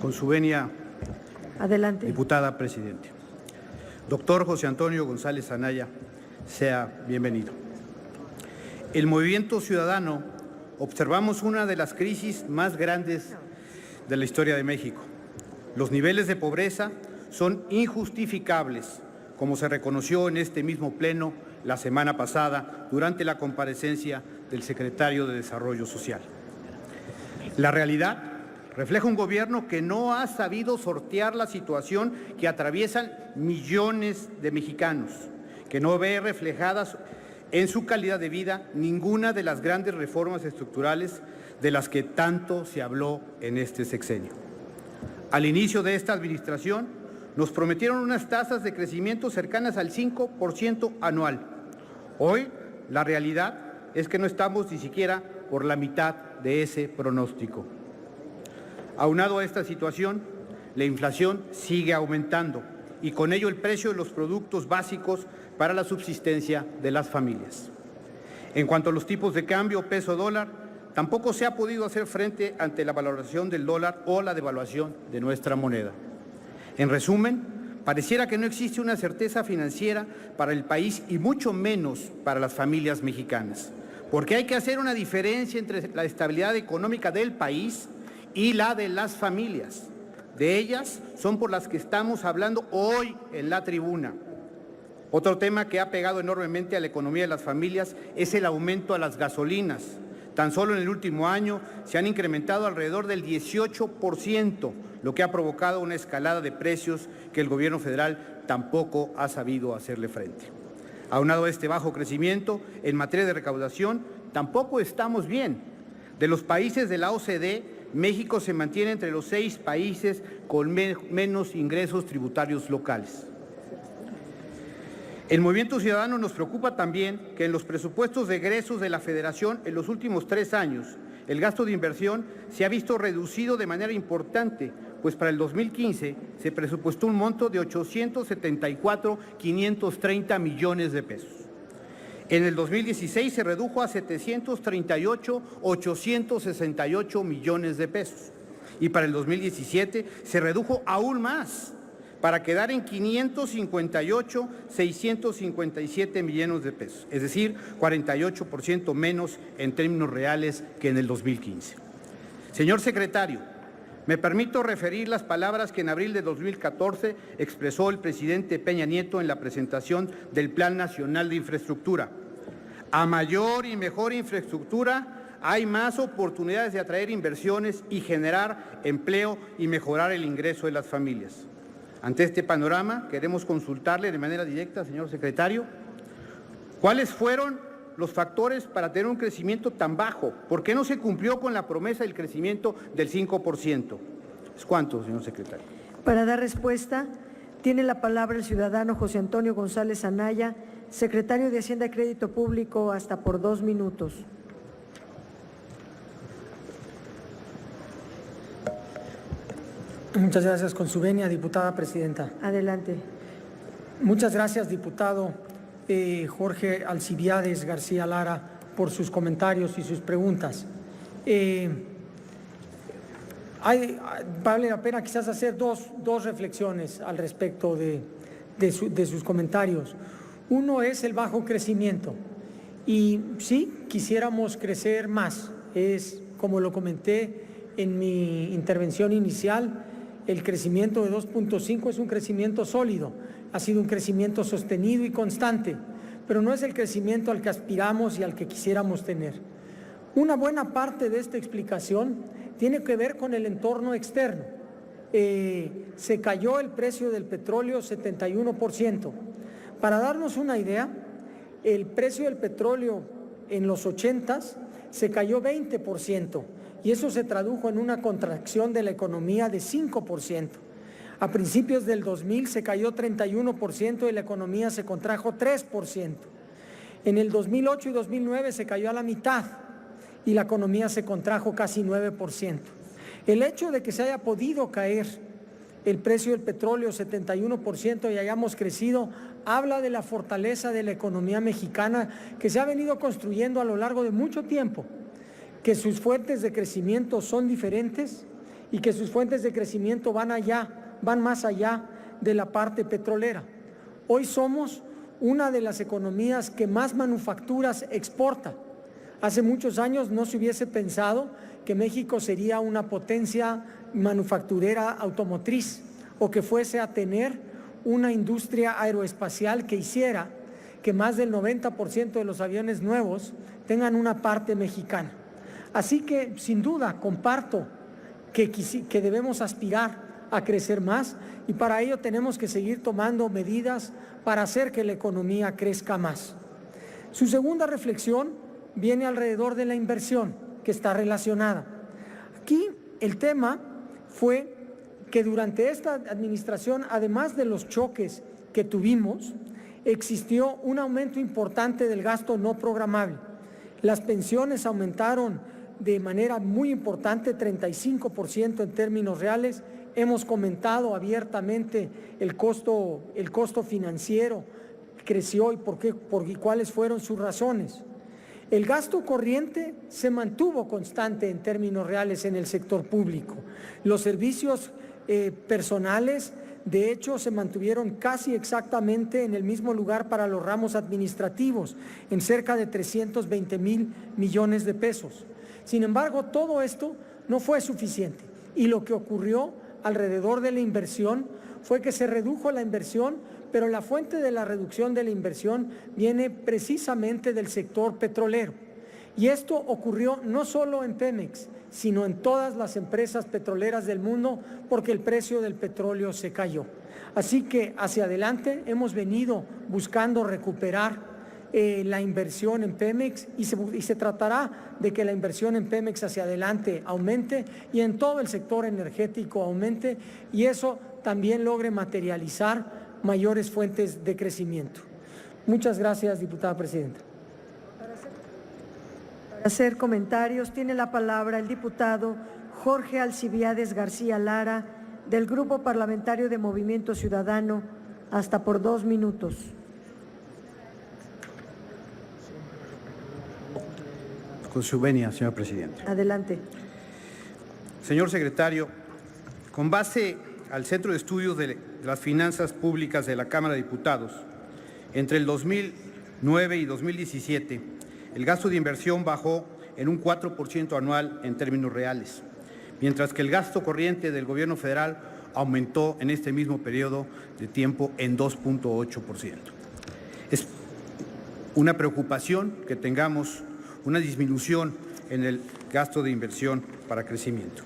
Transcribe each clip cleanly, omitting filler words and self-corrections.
Con su venia, Adelante. diputada presidente. Doctor José Antonio González Anaya, sea bienvenido. El Movimiento Ciudadano observamos una de las crisis más grandes de la historia de México. Los niveles de pobreza son injustificables, como se reconoció en este mismo pleno la semana pasada durante la comparecencia del secretario de Desarrollo Social. La realidad refleja un gobierno que no ha sabido sortear la situación que atraviesan millones de mexicanos, que no ve reflejadas en su calidad de vida ninguna de las grandes reformas estructurales de las que tanto se habló en este sexenio. Al inicio de esta administración nos prometieron unas tasas de crecimiento cercanas al 5% anual. Hoy la realidad es que no estamos ni siquiera por la mitad de ese pronóstico. Aunado a esta situación, la inflación sigue aumentando y con ello el precio de los productos básicos para la subsistencia de las familias. En cuanto a los tipos de cambio peso-dólar, tampoco se ha podido hacer frente ante la valoración del dólar o la devaluación de nuestra moneda. En resumen, pareciera que no existe una certeza financiera para el país y mucho menos para las familias mexicanas, porque hay que hacer una diferencia entre la estabilidad económica del país y la de las familias. De ellas son por las que estamos hablando hoy en la tribuna. Otro tema que ha pegado enormemente a la economía de las familias es el aumento a las gasolinas. Tan solo en el último año se han incrementado alrededor del 18%, lo que ha provocado una escalada de precios que el gobierno federal tampoco ha sabido hacerle frente. Aunado a este bajo crecimiento, en materia de recaudación, tampoco estamos bien. De los países de la OCDE, México se mantiene entre los 6 países con menos ingresos tributarios locales. El Movimiento Ciudadano nos preocupa también que en los presupuestos de egresos de la Federación en los últimos 3 años, el gasto de inversión se ha visto reducido de manera importante, pues para el 2015 se presupuestó un monto de 874,530 millones de pesos. En el 2016 se redujo a 738,868 millones de pesos. Y para el 2017 se redujo aún más, para quedar en 558,657 millones de pesos, es decir, 48% menos en términos reales que en el 2015. Señor secretario, me permito referir las palabras que en abril de 2014 expresó el presidente Peña Nieto en la presentación del Plan Nacional de Infraestructura. A mayor y mejor infraestructura, hay más oportunidades de atraer inversiones y generar empleo y mejorar el ingreso de las familias. Ante este panorama, queremos consultarle de manera directa, señor secretario, ¿cuáles fueron los factores para tener un crecimiento tan bajo? ¿Por qué no se cumplió con la promesa del crecimiento del 5%? ¿Es cuánto, señor secretario? Para dar respuesta, tiene la palabra el ciudadano José Antonio González Anaya, secretario de Hacienda y Crédito Público, hasta por 2 minutos. Muchas gracias, con su venia, diputada presidenta. Adelante. Muchas gracias, diputado Jorge Alcibiades García Lara, por sus comentarios y sus preguntas. Vale la pena quizás hacer dos reflexiones al respecto de sus comentarios. Uno es el bajo crecimiento y sí, quisiéramos crecer más. Es, como lo comenté en mi intervención inicial, el crecimiento de 2.5 es un crecimiento sólido, ha sido un crecimiento sostenido y constante, pero no es el crecimiento al que aspiramos y al que quisiéramos tener. Una buena parte de esta explicación tiene que ver con el entorno externo. Se cayó el precio del petróleo 71%. Para darnos una idea, el precio del petróleo en los 80s se cayó 20%. Y eso se tradujo en una contracción de la economía de 5%. A principios del 2000 se cayó 31% y la economía se contrajo 3%. En el 2008 y 2009 se cayó a la mitad y la economía se contrajo casi 9%. El hecho de que se haya podido caer el precio del petróleo 71% y hayamos crecido habla de la fortaleza de la economía mexicana que se ha venido construyendo a lo largo de mucho tiempo, que sus fuentes de crecimiento son diferentes y que sus fuentes de crecimiento van más allá de la parte petrolera. Hoy somos una de las economías que más manufacturas exporta. Hace muchos años no se hubiese pensado que México sería una potencia manufacturera automotriz o que fuese a tener una industria aeroespacial que hiciera que más del 90% de los aviones nuevos tengan una parte mexicana. Así que, sin duda, comparto que debemos aspirar a crecer más y para ello tenemos que seguir tomando medidas para hacer que la economía crezca más. Su segunda reflexión viene alrededor de la inversión, que está relacionada. Aquí el tema fue que durante esta administración, además de los choques que tuvimos, existió un aumento importante del gasto no programable. Las pensiones aumentaron de manera muy importante, 35% en términos reales. Hemos comentado abiertamente el costo financiero creció y cuáles fueron sus razones. El gasto corriente se mantuvo constante en términos reales en el sector público. Los servicios personales, de hecho, se mantuvieron casi exactamente en el mismo lugar para los ramos administrativos, en cerca de 320,000 millones de pesos. Sin embargo, todo esto no fue suficiente y lo que ocurrió alrededor de la inversión fue que se redujo la inversión, pero la fuente de la reducción de la inversión viene precisamente del sector petrolero. Y esto ocurrió no solo en Pemex, sino en todas las empresas petroleras del mundo, porque el precio del petróleo se cayó. Así que hacia adelante hemos venido buscando recuperar la inversión en Pemex y se tratará de que la inversión en Pemex hacia adelante aumente y en todo el sector energético aumente y eso también logre materializar mayores fuentes de crecimiento. Muchas gracias, diputada presidenta. Para hacer comentarios tiene la palabra el diputado Jorge Alcibiades García Lara, del Grupo Parlamentario de Movimiento Ciudadano, hasta por 2 minutos. Con su venia, señor presidente. Adelante. Señor secretario, con base al Centro de Estudios de las Finanzas Públicas de la Cámara de Diputados, entre el 2009 y 2017, el gasto de inversión bajó en un 4% anual en términos reales, mientras que el gasto corriente del Gobierno federal aumentó en este mismo periodo de tiempo en 2.8%. Es una preocupación que tengamos una disminución en el gasto de inversión para crecimiento.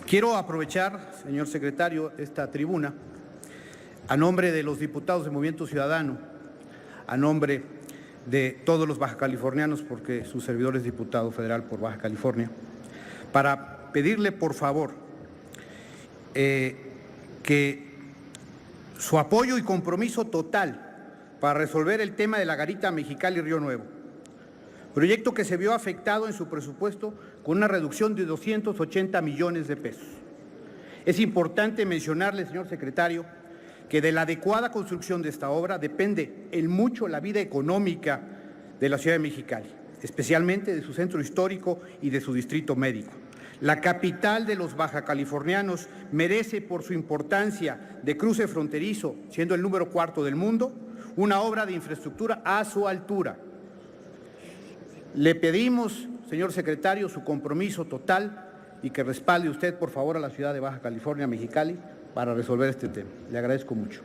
Quiero aprovechar, señor secretario, esta tribuna a nombre de los diputados de Movimiento Ciudadano, a nombre de todos los bajacalifornianos, porque su servidor es diputado federal por Baja California, para pedirle, por favor, que su apoyo y compromiso total para resolver el tema de la garita Mexicali-Río Nuevo, proyecto que se vio afectado en su presupuesto con una reducción de 280 millones de pesos. Es importante mencionarle, señor secretario, que de la adecuada construcción de esta obra depende en mucho la vida económica de la ciudad de Mexicali, especialmente de su centro histórico y de su distrito médico. La capital de los bajacalifornianos merece, por su importancia de cruce fronterizo, siendo el número 4 del mundo, una obra de infraestructura a su altura. Le pedimos, señor secretario, su compromiso total y que respalde usted, por favor, a la ciudad de Baja California, Mexicali, para resolver este tema. Le agradezco mucho.